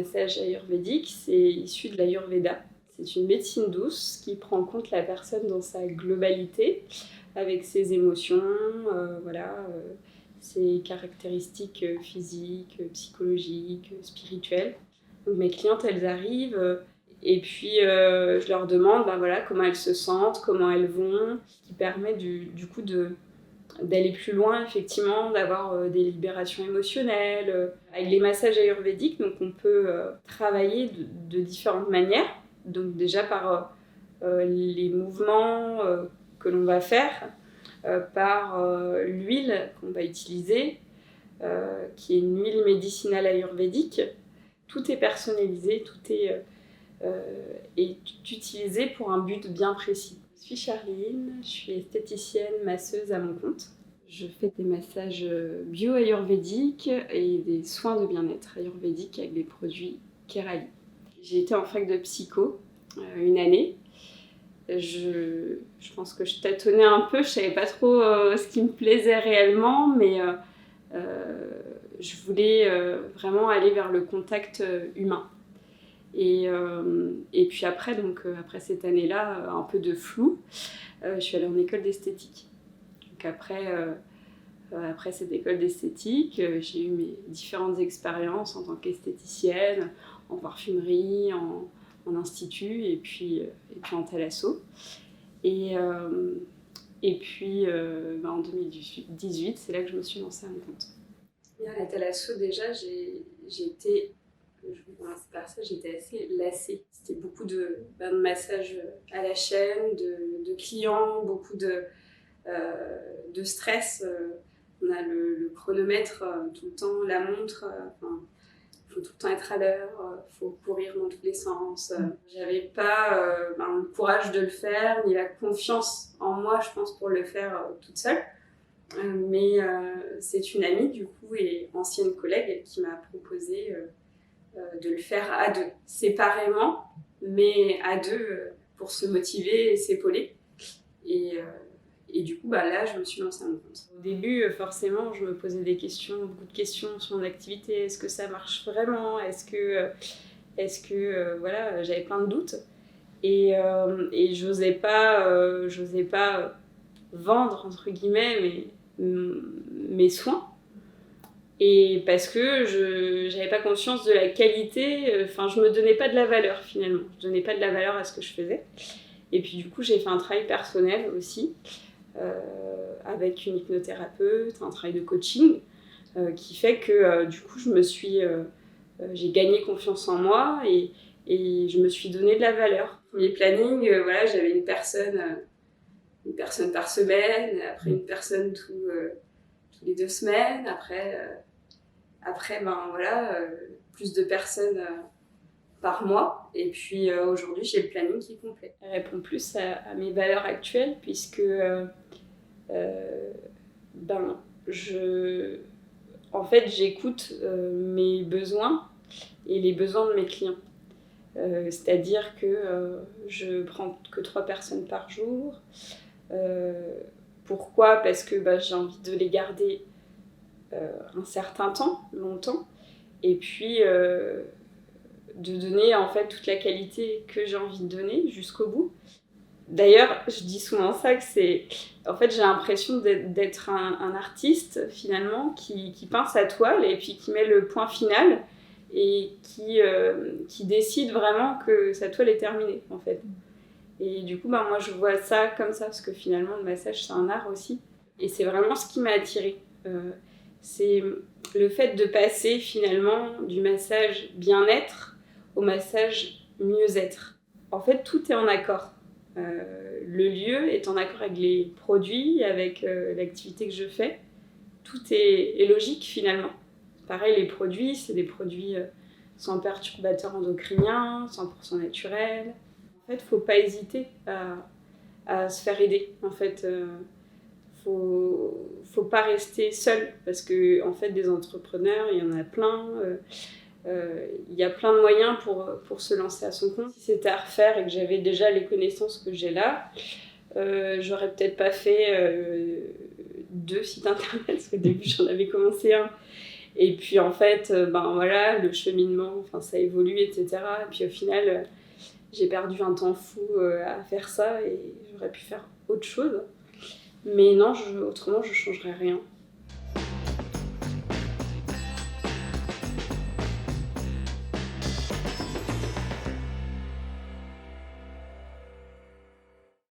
massage ayurvédique, c'est issu de l'Ayurveda. C'est une médecine douce qui prend en compte la personne dans sa globalité, avec ses émotions, ses caractéristiques physiques, psychologiques, spirituelles. Donc mes clientes, elles arrivent et puis je leur demande comment elles se sentent, comment elles vont, ce qui permet du coup d'aller plus loin, effectivement, d'avoir des libérations émotionnelles. Avec les massages ayurvédiques, donc on peut travailler de différentes manières. Donc déjà par les mouvements que l'on va faire, par l'huile qu'on va utiliser, qui est une huile médicinale ayurvédique. Tout est personnalisé, tout est utilisé pour un but bien précis. Je suis Charline, je suis esthéticienne, masseuse à mon compte. Je fais des massages bio-ayurvédiques et des soins de bien-être ayurvédiques avec des produits Kerali. J'ai été en fac de psycho une année. Je pense que je tâtonnais un peu, je savais pas trop ce qui me plaisait réellement, mais je voulais vraiment aller vers le contact humain. Et puis après cette année-là, un peu de flou, je suis allée en école d'esthétique. Donc après cette école d'esthétique, j'ai eu mes différentes expériences en tant qu'esthéticienne, en parfumerie, en institut et puis en thalasso. Et puis en 2018, c'est là que je me suis lancée à mon compte. À la thalasso, déjà, j'étais assez lassée. C'était beaucoup de massages à la chaîne, de clients, beaucoup de stress. On a le chronomètre tout le temps, la montre. Il faut tout le temps être à l'heure, il faut courir dans tous les sens. J'avais pas le courage de le faire, ni la confiance en moi, je pense, pour le faire toute seule. Mais c'est une amie, du coup, et ancienne collègue, qui m'a proposé de le faire à deux, séparément, mais à deux, pour se motiver et s'épauler. Et du coup, là, je me suis lancée à mon compte. Au début, forcément, je me posais beaucoup de questions sur mon activité. Est-ce que ça marche vraiment ? Est-ce que j'avais plein de doutes. Et j'osais pas vendre, entre guillemets, mes soins. Et parce que je n'avais pas conscience de la qualité, je me donnais pas de la valeur, finalement. Je donnais pas de la valeur à ce que je faisais. Et puis, du coup, j'ai fait un travail personnel aussi. Avec une hypnothérapeute, un travail de coaching qui fait que du coup j'ai gagné confiance en moi et je me suis donné de la valeur. Mes plannings, j'avais une personne par semaine, après une personne tous les 2 semaines, après plus de personnes par mois. Et puis aujourd'hui, j'ai le planning qui est complet. Elle répond plus à mes valeurs actuelles puisque j'écoute mes besoins et les besoins de mes clients. C'est-à-dire que je prends que 3 personnes par jour. Pourquoi ? Parce que j'ai envie de les garder un certain temps, longtemps, et puis de donner en fait toute la qualité que j'ai envie de donner jusqu'au bout. D'ailleurs, je dis souvent ça, j'ai l'impression d'être un artiste finalement qui peint sa toile et puis qui met le point final et qui décide vraiment que sa toile est terminée en fait. Et du coup, moi je vois ça comme ça parce que finalement le massage c'est un art aussi et c'est vraiment ce qui m'a attirée. C'est le fait de passer finalement du massage bien-être au massage mieux-être. En fait, tout est en accord. Le lieu est en accord avec les produits, avec l'activité que je fais. Tout est logique finalement. Pareil, les produits, c'est des produits sans perturbateurs endocriniens, 100% naturels. En fait, il ne faut pas hésiter à se faire aider. En fait, faut pas rester seul parce que en fait, des entrepreneurs, il y en a plein. Il y a plein de moyens pour se lancer à son compte. Si c'était à refaire et que j'avais déjà les connaissances que j'ai là, j'aurais peut-être pas fait 2 sites internet parce qu'au début j'en avais commencé un Et puis en fait, voilà, le cheminement, ça évolue, etc. Et puis au final, j'ai perdu un temps fou à faire ça et j'aurais pu faire autre chose. Mais non, autrement, je changerais rien.